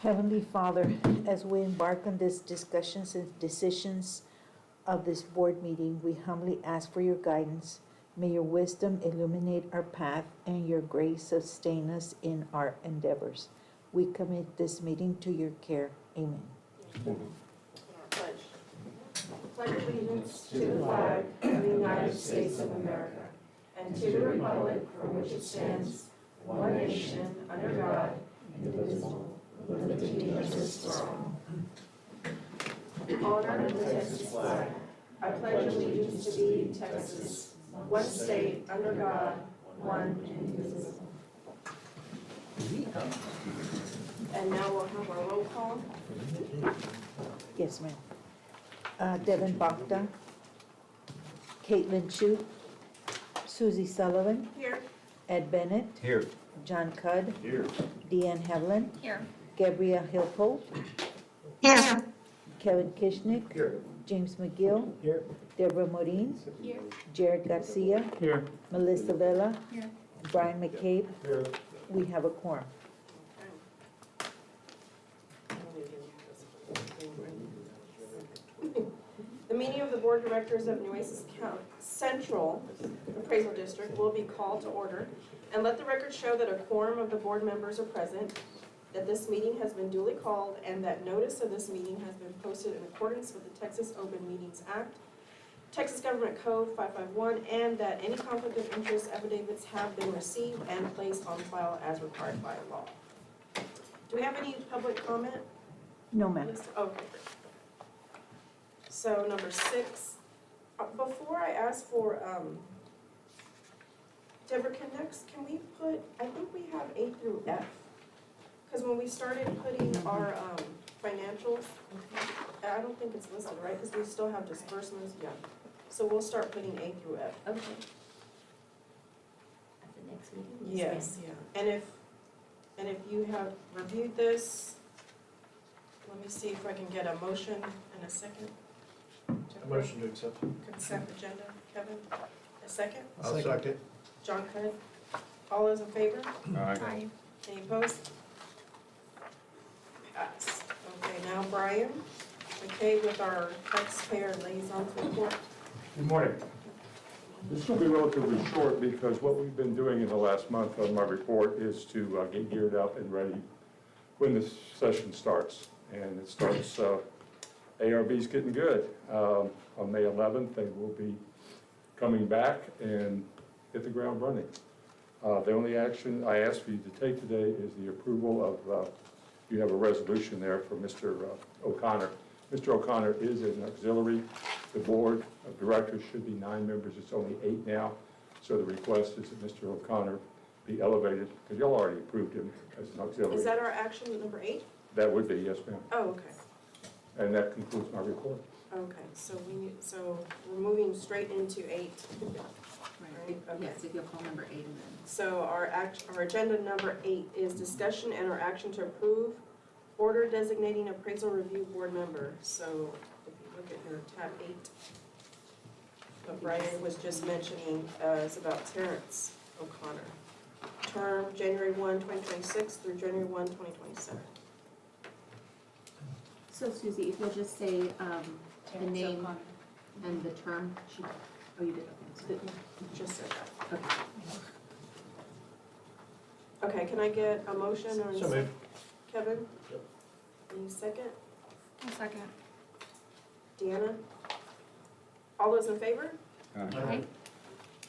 Heavenly Father, as we embark on these discussions and decisions of this board meeting, we humbly ask for your guidance. May your wisdom illuminate our path and your grace sustain us in our endeavors. We commit this meeting to your care. Amen. Pledge. Pledge allegiance to the flag of the United States of America and to the republic for which it stands, one nation, under God, indivisible, with liberty and justice for all. Honor the Texas flag. I pledge allegiance to thee, Texas, one state, under God, one and indivisible. And now we'll have our roll call. Yes, ma'am. Devin Bakta, Caitlin Chu, Susie Sullivan, Here. Ed Bennett, Here. John Cudd, Here. Deanne Havlin, Here. Gabrielle Hillpolt, Here. Kevin Kishnick, Here. James McGill, Here. Deborah Morin, Here. Jared Garcia, Here. Melissa Vela, Here. Brian McCabe. Here. We have a quorum. The meeting of the Board of Directors of Nueces County Central Appraisal District will be called to order, and let the record show that a quorum of the board members are present, that this meeting has been duly called, and that notice of this meeting has been posted in accordance with the Texas Open Meetings Act, Texas Government Code 551, and that any conflict of interest affidavits have been received and placed on file as required by law. Do we have any public comment? No, ma'am. Okay, great. So number 6, before I ask for, Deborah, can we put, I think we have A through F. Because when we started putting our financials, I don't think it's listed, right? Because we still have disbursements, yeah. So we'll start putting A through F. Okay. At the next meeting? Yes, yeah. And if you have reviewed this, let me see if I can get a motion and a second. A motion to accept. Consent agenda, Kevin, a second? I'll second. John Cudd, all those in favor? Aye. Any opposed? Pass. Okay, now Brian, okay, with our taxpayer liaison report. Good morning. This will be relatively short because what we've been doing in the last month on my report is to get geared up and ready when the session starts. And it starts, ARB's getting good. On May 11th, they will be coming back and hit the ground running. The only action I ask for you to take today is the approval of, you have a resolution there for Mr. O'Connor. Mr. O'Connor is an auxiliary. The board of directors should be 9 members. It's only 8 now. So the request is that Mr. O'Connor be elevated, because y'all already approved him as an auxiliary. Is that our action number 8? That would be, yes, ma'am. Oh, okay. And that concludes my report. Okay, so we're moving straight into 8. Right. Okay. Yes, if you'll call number 8 and then. So our agenda number 8 is discussion and our action to approve order designating appraisal review board member. So if you look at your tab 8, what Brian was just mentioning is about Terrence O'Connor. Term January 1, 2026 through January 1, 2027. So Susie, if you'll just say the name and the term. Oh, you did, okay. Just said that. Okay. Okay, can I get a motion or? So moved. Kevin? Yep. Any second? I'll second. Deanna? All those in favor? Aye.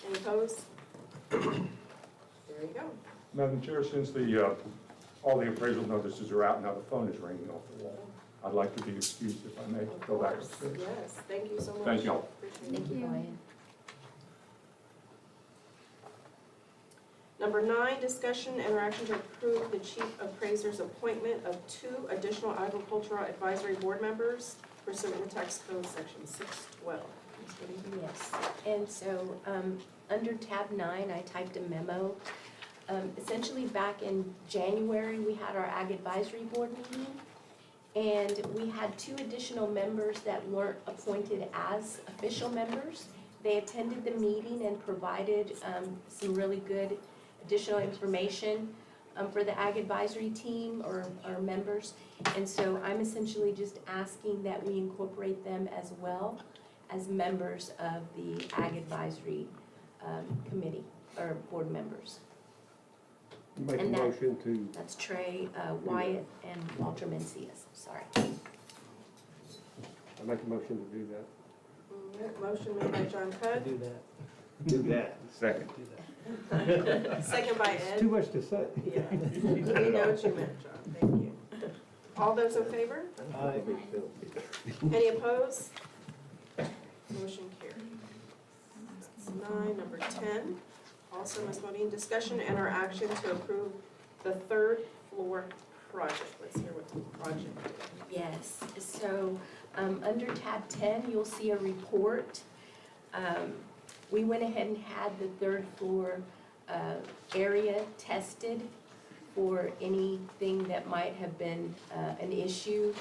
Any opposed? There you go. Madam Chair, since all the appraisal notices are out now, the phone is ringing off the wall. I'd like to be excused if I may Of go back course, upstairs. yes, thank you so much. Thank y'all. Appreciate it. Thank you, Brian. Number 9, discussion and action to approve the chief appraiser's appointment of 2 additional agricultural advisory board members pursuant to tax code section 612. Ms. Whitty? Yes, and so, under tab 9, I typed a memo. Essentially, back in January, we had our Ag Advisory Board meeting, and we had 2 additional members that weren't appointed as official members. They attended the meeting and provided some really good additional information. for the Ag Advisory Team or members. And so I'm essentially just asking that we incorporate them as well as members of the Ag Advisory Committee or board members. Make a And that- motion to, That's Trey, Wyatt, and Walter Mencius, sorry. I make a motion to do that. All right, motion made by John Cudd, Do that. Do that. Second. Do that. second by It's Ed. too much to say. Yeah, we know what you meant, John, thank you. All those in favor? Aye. Any opposed? Motion carried. That's 9, number 10, also Ms. Modine, discussion and or action to approve the third floor project. Let's hear what the project is. Yes, so, under tab 10, you'll see a report. We went ahead and had the third floor, area tested for anything that might have been, an issue,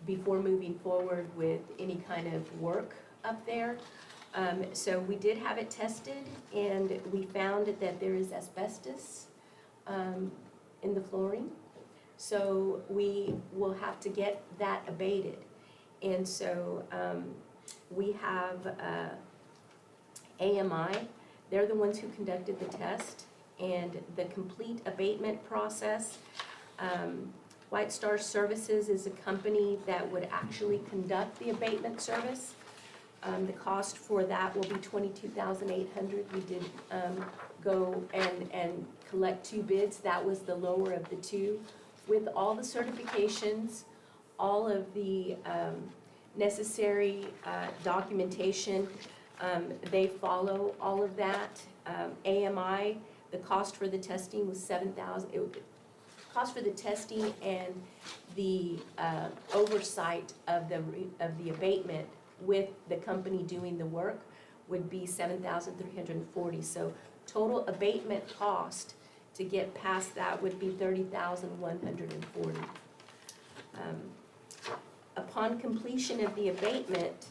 before moving forward with any kind of work up there. So we did have it tested, and we found that there is asbestos, in the flooring. So we will have to get that abated. And so we have AMI, they're the ones who conducted the test, and the complete abatement process. White Star Services is a company that would actually conduct the abatement service. The cost for that will be $22,800. We did go and collect 2 bids. That was the lower of the 2. With all the certifications, all of the necessary documentation, they follow all of that. AMI, the cost for the testing was $7,000. Cost for the testing and the oversight of the abatement with the company doing the work would be $7,340. So total abatement cost to get past that would be $30,140. Upon completion of the abatement,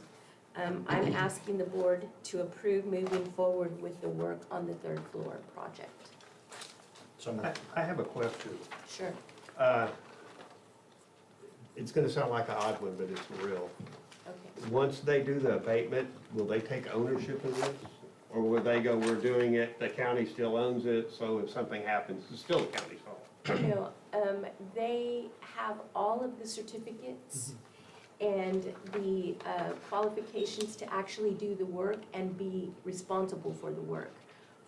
I'm asking the board to approve moving forward with the work on the third floor project. So I have a question. Sure. It's gonna sound like an odd one, but it's real. Okay. Once they do the abatement, will they take ownership of this? Or will they go, we're doing it, the county still owns it, so if something happens, it's still the county's fault? No, they have all of the certificates and the qualifications to actually do the work and be responsible for the work.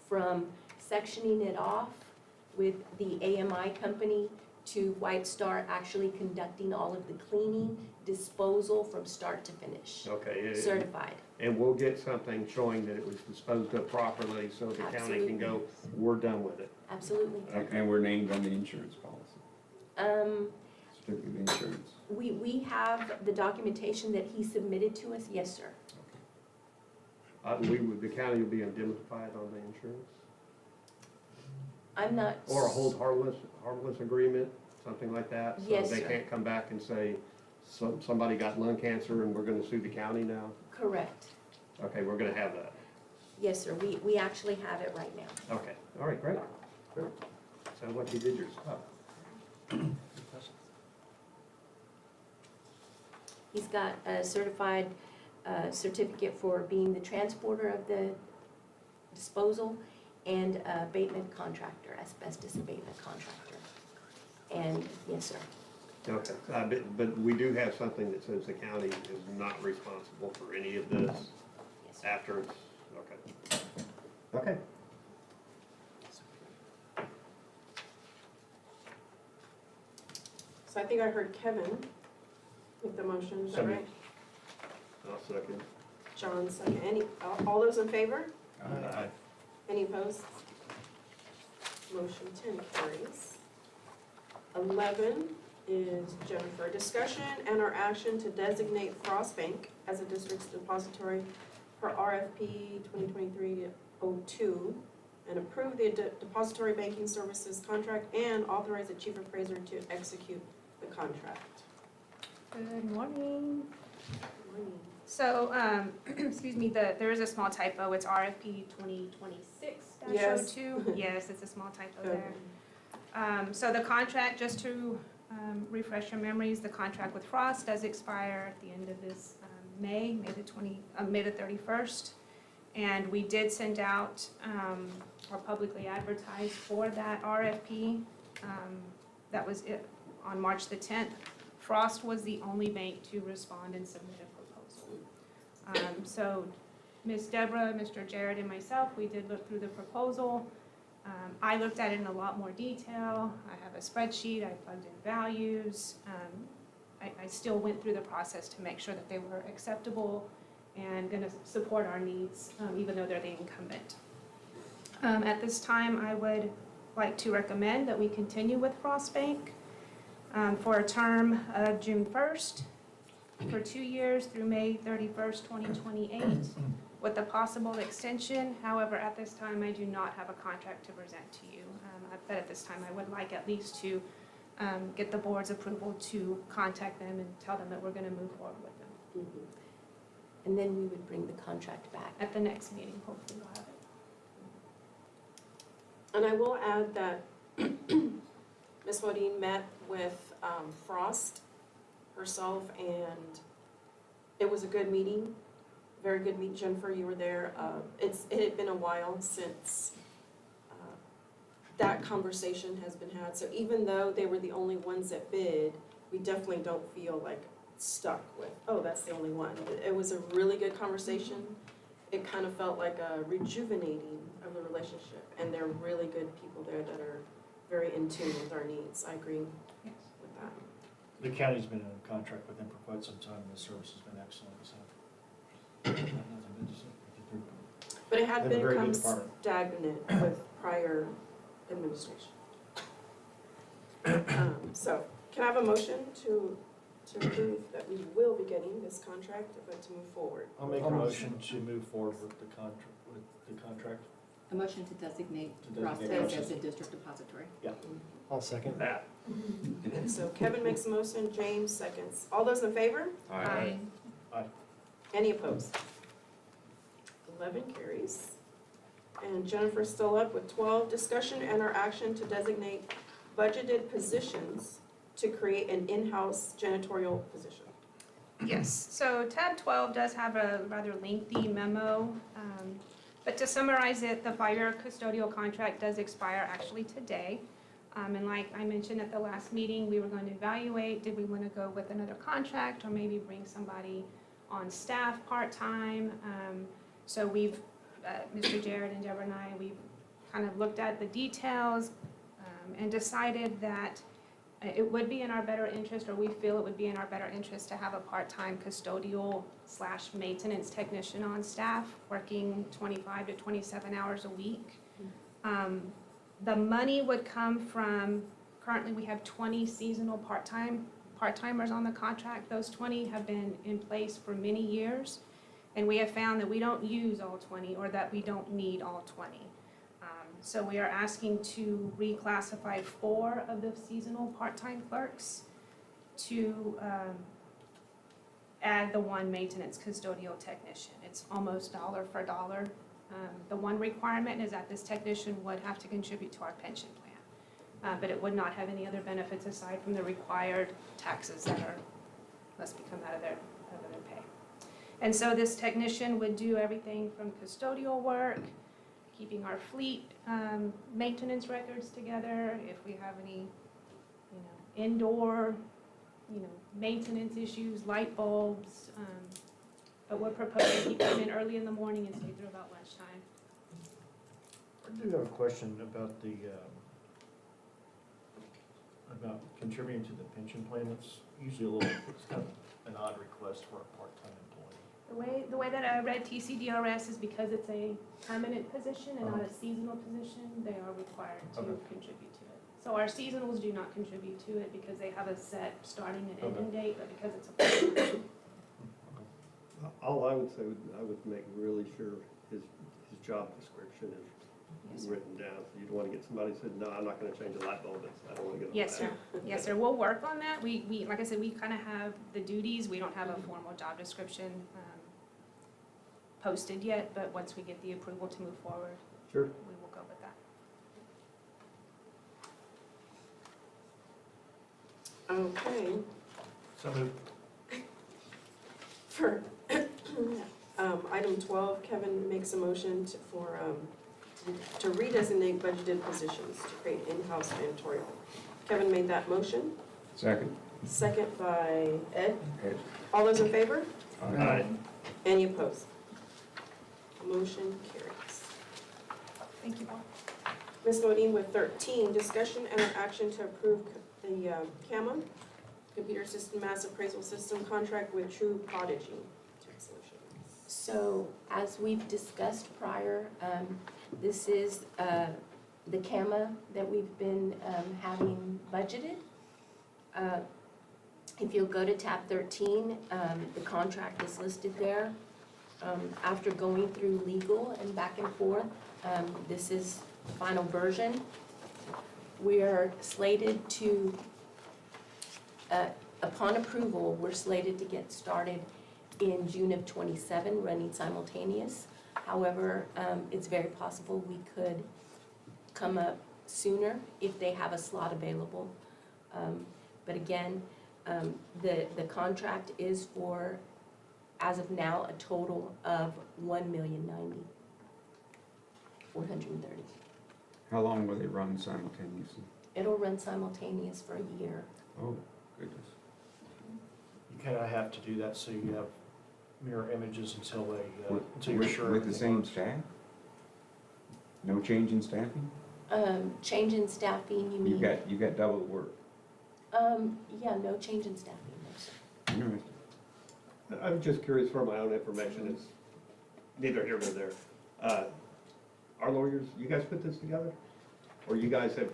From sectioning it off with the AMI company to White Star actually conducting all of the cleaning, disposal from start to finish. Okay. Certified. And we'll get something showing that it was disposed of properly, so the county can go, we're done with it. Absolutely. And we're named on the insurance policy, strictly the insurance. We have the documentation that he submitted to us, yes, sir. The county will be indemnified on the insurance? I'm not. Or a hold harmless agreement, something like that? Yes, So they sir. can't come back and say, somebody got lung cancer and we're gonna sue the county now? Correct. Okay, we're gonna have that. Yes, sir. We actually have it right now. Okay, all right, great. Great. Sounds like you did your stuff. He's got a certified certificate for being the transporter of the disposal and abatement contractor, asbestos abatement contractor. And yes, sir. Okay, but we do have something that says the county is not responsible for any of this Yes, sir. after it's, okay. Okay. So I think I heard Kevin with the motion, is that right? I'll second. John second. All those in favor? Aye. Any opposed? Motion 10 carries. 11 is Jennifer. Discussion and or action to designate Frost Bank as a district's depository for RFP 2023-02 and approve the depository banking services contract and authorize the chief appraiser to execute the contract. Good morning. Morning. So, excuse me, there is a small typo. It's RFP 2026-02. Yes. Yes, it's a small typo Okay. there. So the contract, just to refresh your memories, the contract with Frost does expire at the end of this May the 31st. And we did send out or publicly advertise for that RFP. That was it on March the 10th. Frost was the only bank to respond and submit a proposal. So Ms. Deborah, Mr. Jared, and myself, we did look through the proposal. I looked at it in a lot more detail. I have a spreadsheet, I plugged in values. I still went through the process to make sure that they were acceptable and gonna support our needs, even though they're the incumbent. At this time, I would like to recommend that we continue with Frost Bank for a term of June 1st for 2 years through May 31st, 2028, with a possible extension. However, at this time, I do not have a contract to present to you. But at this time, I would like at least to get the board's approval to contact them and tell them that we're gonna move forward with them. Mhm. And then we would bring the contract back. At the next meeting, hopefully we'll have it. And I will add that Ms. Modine met with Frost herself, and it was a good meeting, very good meeting. Jennifer, you were there. It had been a while since that conversation has been had. So even though they were the only ones that bid, we definitely don't feel like stuck with, oh, that's the only one. It was a really good conversation. It kind of felt like a rejuvenating of the relationship, and they're really good people there that are very in tune with our needs. I agree Yes. with that. The county's been in contract with them for quite some time, and the service has been excellent, so. Nothing good to say. But it had They're a very become good department. stagnant with prior administration. So, can I have a motion to approve that we will be getting this contract, but to move forward? I'll make a motion to move forward with the contract. A motion to designate To Frost designate Bank as Frost. a district depository. I'll second that. So Kevin makes a motion, James seconds. All those in favor? Aye. Any opposed? 11 carries. And Jennifer's still up with 12. Discussion and or action to designate budgeted positions to create an in-house janitorial position. Yes, so tab 12 does have a rather lengthy memo, but to summarize it, the 5-year custodial contract does expire actually today. And like I mentioned at the last meeting, we were going to evaluate, did we want to go with another contract or maybe bring somebody on staff part-time? So we've, Mr. Jared and Deborah and I, we've kind of looked at the details and decided that it would be in our better interest, or we feel it would be in our better interest to have a part-time custodial / maintenance technician on staff, working 25 to 27 hours a week. The money would come from, currently we have 20 seasonal part-timers on the contract. Those 20 have been in place for many years, and we have found that we don't use all 20, or that we don't need all 20. So we are asking to reclassify 4 of the seasonal part-time clerks to add the 1 maintenance custodial technician. It's almost dollar for dollar. The one requirement is that this technician would have to contribute to our pension plan, but it would not have any other benefits aside from the required taxes that must become out of their pay. And so this technician would do everything from custodial work, keeping our fleet maintenance records together, if we have any, indoor, maintenance issues, light bulbs. But we're proposing he come in early in the morning and stay through about lunchtime. I do have a question about about contributing to the pension plan. It's usually it's kind of an odd request for a part-time employee. The way that I read TCDRS is because it's a permanent position and not a seasonal position, they are required to contribute to it. So our seasonals do not contribute to it because they have a set starting and ending date, but because it's a part-time. All I would say, I would make really sure his job description Yes, is sir. written down. So you'd want to get somebody who said, no, I'm not going to change a light bulb, I don't want to get on Yes, that. sir. Yes, sir. We'll work on that. We like I said, we kind of have the duties. We don't have a formal job description posted yet, but once we get the approval to move forward, Sure. we will go with that. Okay, So moved. for, item 12, Kevin makes a motion to redesignate budgeted positions to create in-house editorial. Kevin made that motion, Second. second by Ed. Ed. All those in favor? Aye. Any opposed? Motion carries. Thank you, Bob. Ms. Modine with 13, discussion and or action to approve the CAMA, Computer System Mass Appraisal System contract with True Prodigy Tech Solutions. So as we've discussed prior, this is the CAMA that we've been having budgeted. If you'll go to tab 13, the contract is listed there. After going through legal and back and forth, this is the final version. We are slated to, upon approval, we're slated to get started in June of '27, running simultaneous. However, it's very possible we could come up sooner if they have a slot available. But again, the contract is for, as of now, a total of $1,090,430. How long will they run simultaneously? It'll run simultaneous for a year. Oh, goodness. You kind of have to do that so you have mirror images until they, With- until you're with- sure. With the it same works. staff? No change in staffing? Change in staffing, you mean? You got double the work. Yeah, no change in staffing, no, sir. Interesting. I'm just curious for my own information, it's neither here nor there. Our lawyers, you guys put this together? Or you guys have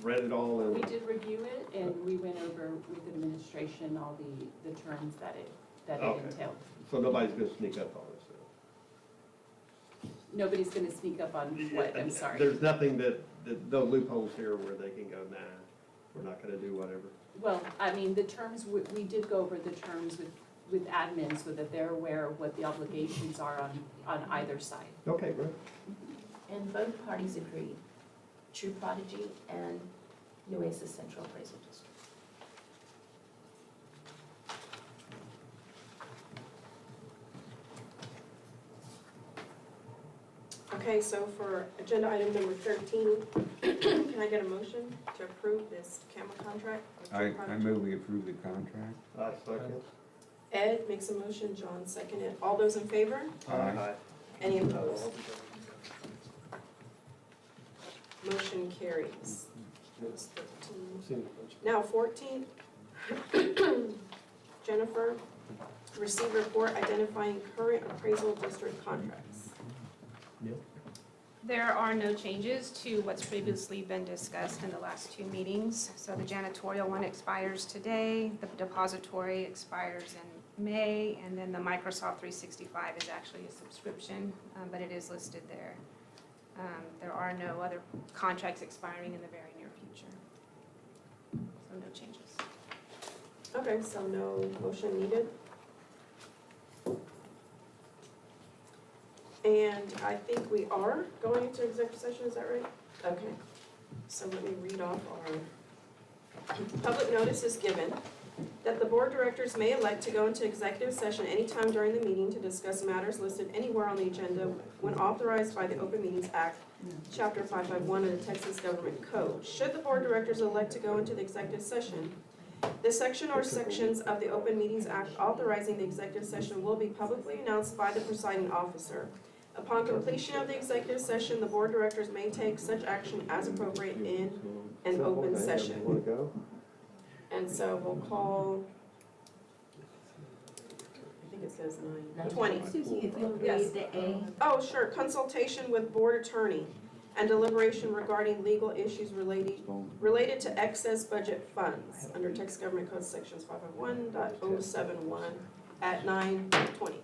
read it all We and, did review it, and we went over with administration all the terms that it Okay. entailed. so nobody's gonna sneak up on us? Nobody's gonna sneak up on what, I'm sorry. There's nothing that no loopholes here where they can go, nah, we're not gonna do whatever. Well, I mean, the terms, we did go over the terms with admin so that they're aware of what the obligations are on either side. Okay, great. And both parties agreed, True Prodigy and Nueces Central Appraisal District. Okay, so for agenda item number 13, can I get a motion to approve this CAMA contract? with True I Prodigy? move we approve the contract. Second. Ed makes a motion, John seconded. All those in favor? Aye. Any opposed? Motion carries. That's 13. Now 14, Jennifer, receive report identifying current appraisal district contracts. There are no changes to what's previously been discussed in the last two meetings. So the janitorial one expires today, the depository expires in May, and then the Microsoft 365 is actually a subscription, but it is listed there. There are no other contracts expiring in the very near future. So no changes. Okay, so no motion needed. And I think we are going into executive session, is that right? Okay, so let me read off our public notice is given that the board of directors may elect to go into executive session anytime during the meeting to discuss matters listed anywhere on the agenda when authorized by the Open Meetings Act, Chapter 551 of the Texas Government Code. Should the board of directors elect to go into the executive session, the section or sections of the Open Meetings Act authorizing the executive session will be publicly announced by the presiding officer. Upon completion of the executive session, the board of directors may take such action as appropriate in an open session. Want to go? And so we'll call, I think it says 9:20. Susie, if you'll Yes. read the A. Oh, sure, consultation with board attorney and deliberation regarding legal issues related to excess budget funds under Texas Government Code Sections 551.071 at 9:20.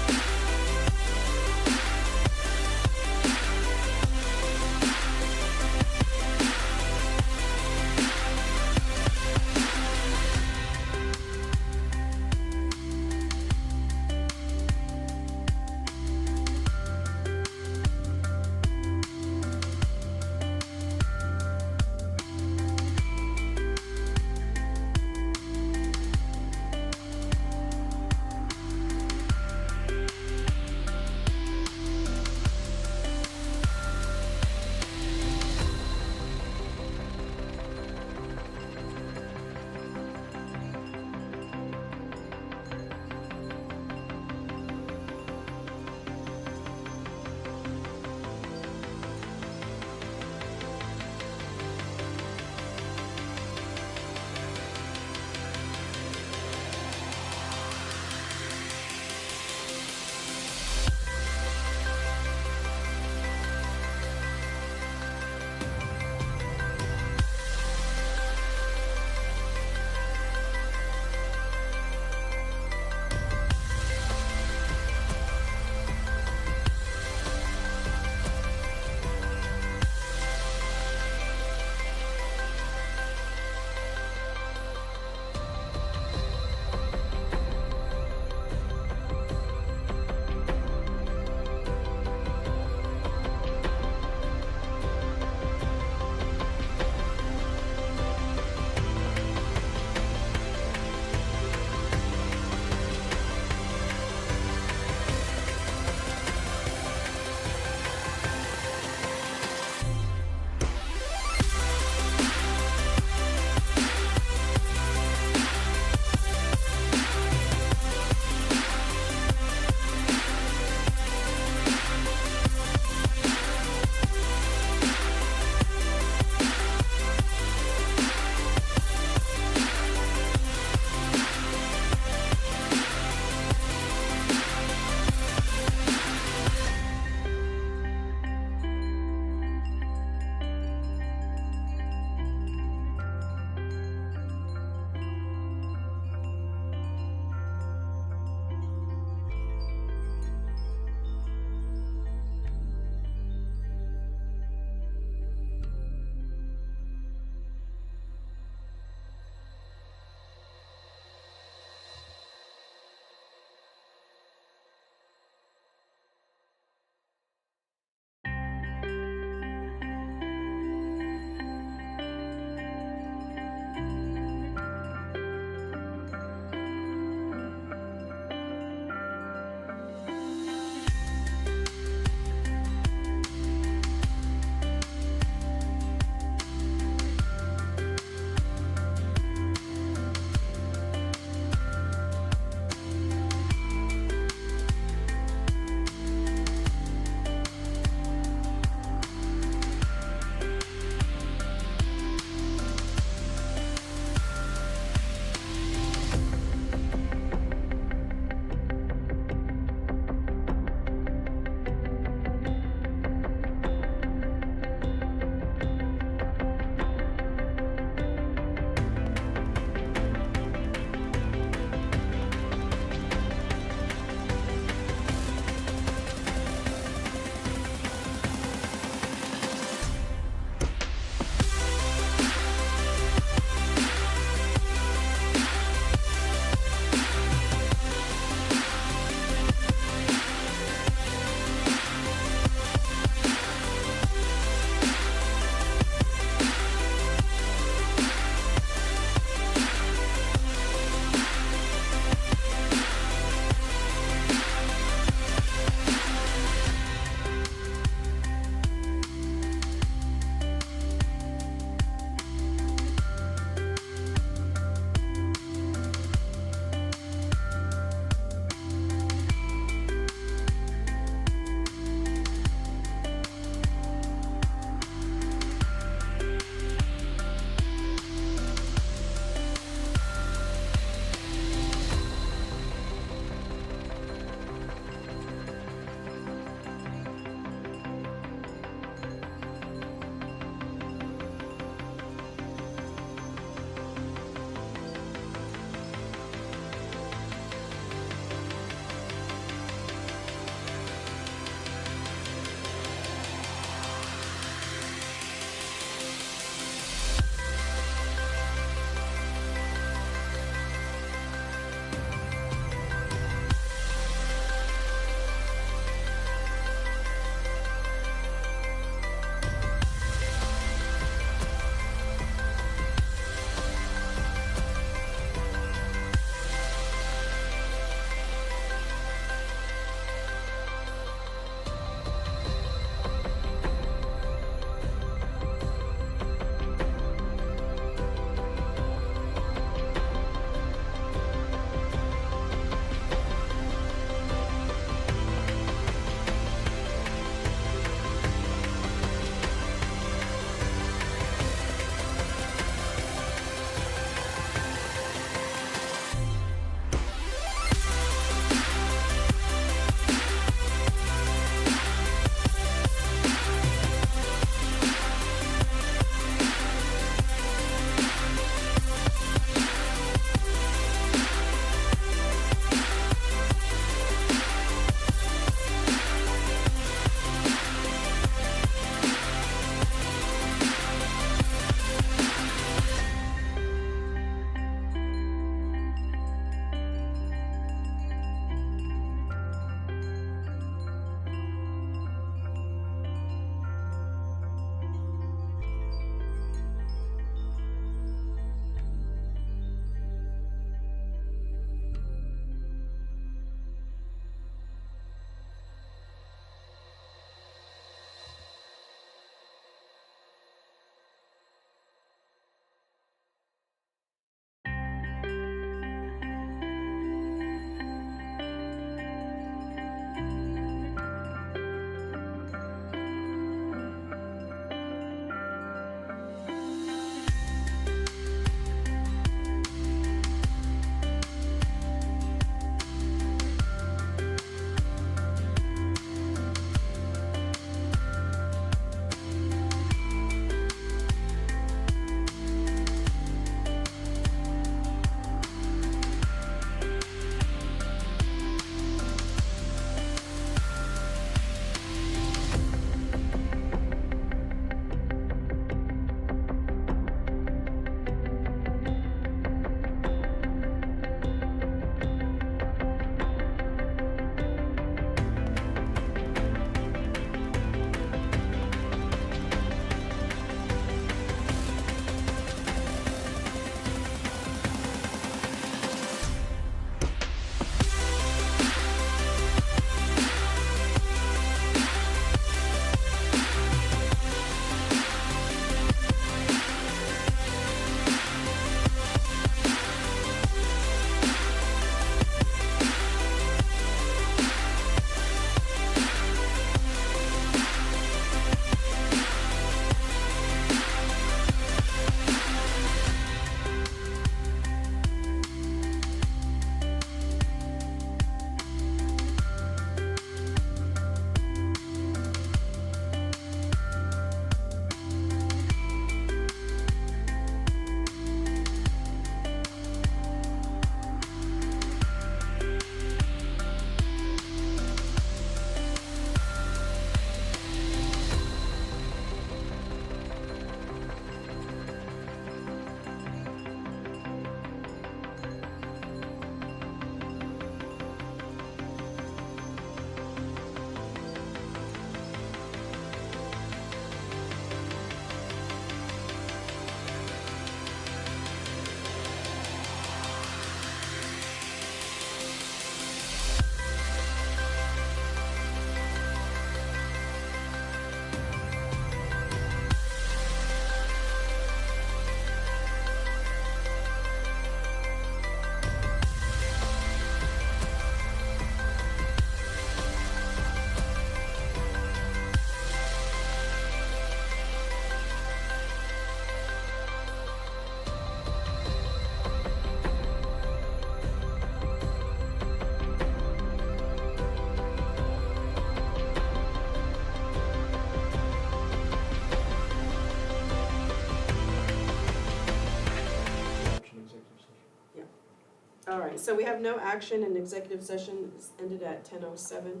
All right, so we have no action, and executive session is ended at 10:07.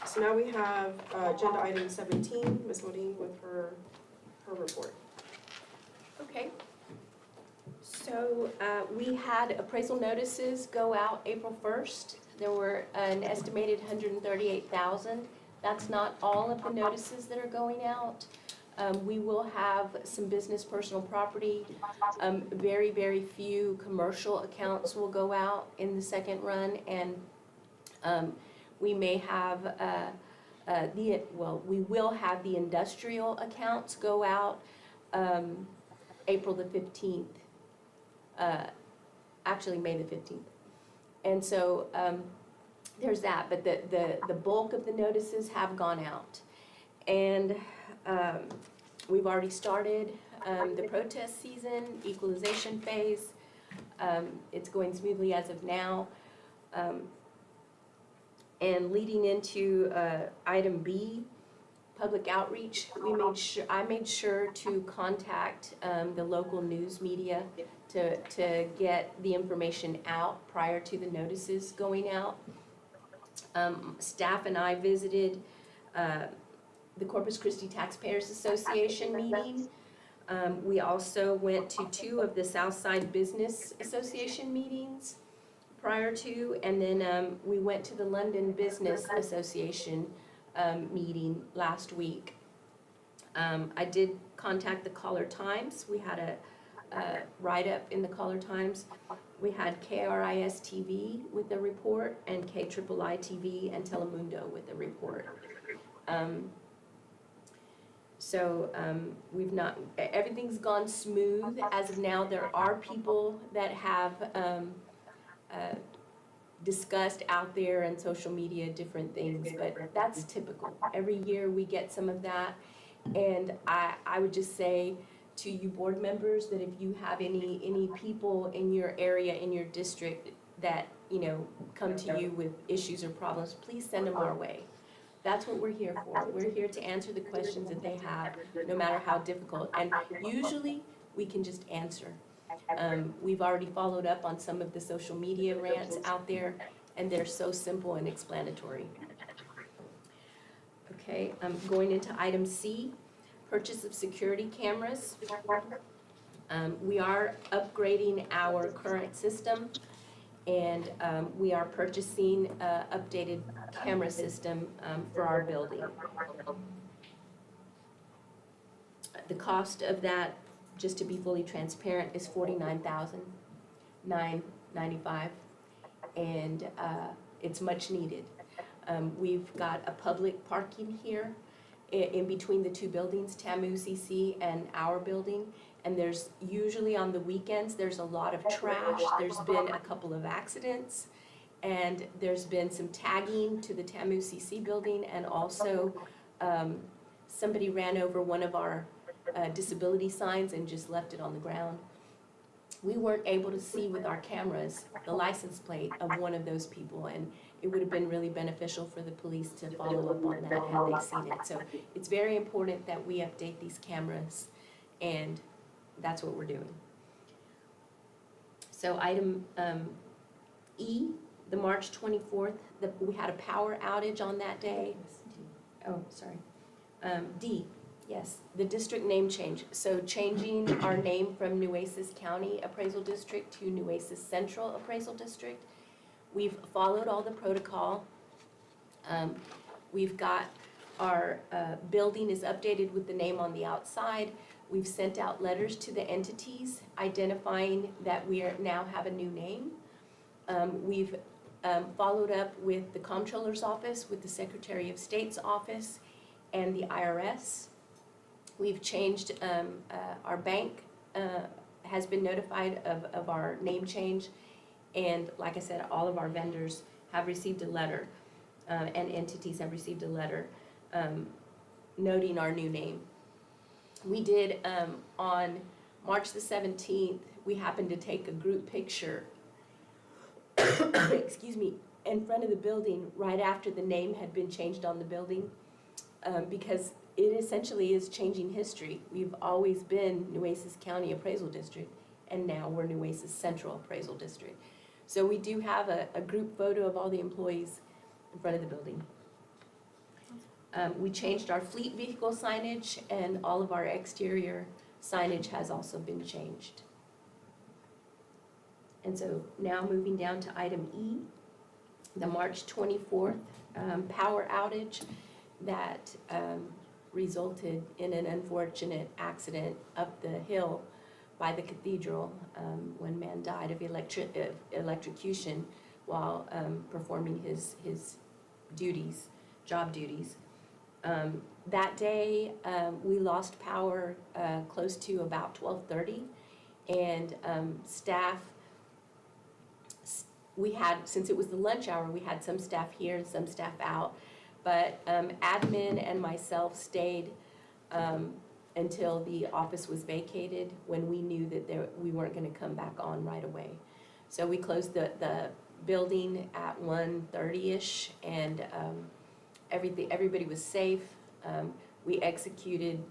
So now we have agenda item 17, Ms. Modine with her report. Okay. So we had appraisal notices go out April 1st. There were an estimated 138,000. That's not all of the notices that are going out. We will have some business personal property. Very, very few commercial accounts will go out in the second run, and we may have we will have the industrial accounts go out April the 15th. Actually, May the 15th. And so there's that, but the bulk of the notices have gone out. And we've already started the protest season, equalization phase. It's going smoothly as of now. And leading into item B, public outreach, I made sure to contact the local news media to get the information out prior to the notices going out. Staff and I visited the Corpus Christi Taxpayers Association meeting. We also went to 2 of the Southside Business Association meetings prior to, and then we went to the London Business Association meeting last week. I did contact the Caller Times. We had a write-up in the Caller Times. We had KRIS TV with a report, and KIII TV and Telemundo with a report. We've not, everything's gone smooth as of now. There are people that have discussed out there in social media different things, but that's typical. Every year we get some of that, and I would just say to you board members that if you have any people in your area, in your district that, you know, come to you with issues or problems, please send them our way. That's what we're here for. We're here to answer the questions that they have, no matter how difficult, and usually we can just answer. We've already followed up on some of the social media rants out there, and they're so simple and explanatory. Okay, going into item C, purchase of security cameras. We are upgrading our current system, and we are purchasing an updated camera system for our building. The cost of that, just to be fully transparent, is $49,995, and it's much needed. We've got a public parking here in between the 2 buildings, TAMU CC and our building, and there's usually on the weekends, there's a lot of trash. There's been a couple of accidents, and there's been some tagging to the TAMU CC building, and also somebody ran over one of our disability signs and just left it on the ground. We weren't able to see with our cameras the license plate of one of those people, and it would have been really beneficial for the police to follow up on that had they seen it. So it's very important that we update these cameras, and that's what we're doing. So item E, the March 24th, we had a power outage on that day. Oh, sorry. D, yes, the district name change. So changing our name from Nueces County Appraisal District to Nueces Central Appraisal District. We've followed all the protocol. We've got our building is updated with the name on the outside. We've sent out letters to the entities identifying that we now have a new name. We've followed up with the Comptroller's Office, with the Secretary of State's office, and the IRS. We've changed, our bank has been notified of our name change, and like I said, all of our vendors have received a letter, and entities have received a letter noting our new name. We did, on March the 17th, we happened to take a group picture, excuse me, in front of the building right after the name had been changed on the building, because it essentially is changing history. We've always been Nueces County Appraisal District, and now we're Nueces Central Appraisal District. So we do have a group photo of all the employees in front of the building. We changed our fleet vehicle signage, and all of our exterior signage has also been changed. And so now moving down to item E, the March 24th power outage that resulted in an unfortunate accident up the hill by the cathedral. One man died of electrocution while performing his duties, job duties. That day, we lost power close to about 12:30, and staff, we had, since it was the lunch hour, we had some staff here and some staff out, but admin and myself stayed until the office was vacated, when we knew that we weren't gonna come back on right away. So we closed the building at 1:30-ish, and everybody was safe. We executed,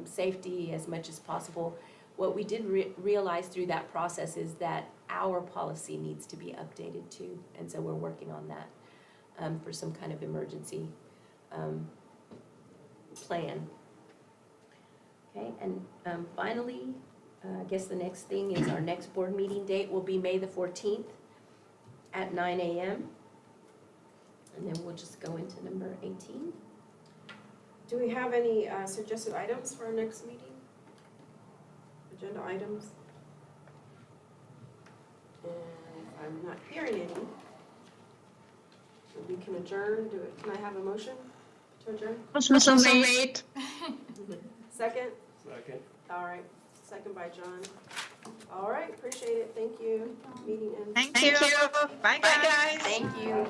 safety as much as possible. What we did realize through that process is that our policy needs to be updated too, and so we're working on that for some kind of emergency plan. Okay, and finally, I guess the next thing is our next board meeting date will be May the 14th at 9 a.m. And then we'll just go into number 18. Do we have any suggested items for our next meeting? Agenda items? And if I'm not hearing any, we can adjourn. Can I have a motion to adjourn? Motion made. Second? Second. All right, second by John. All right, appreciate it. Thank you. Meeting ends. Thank you. Bye, guys. Thank you.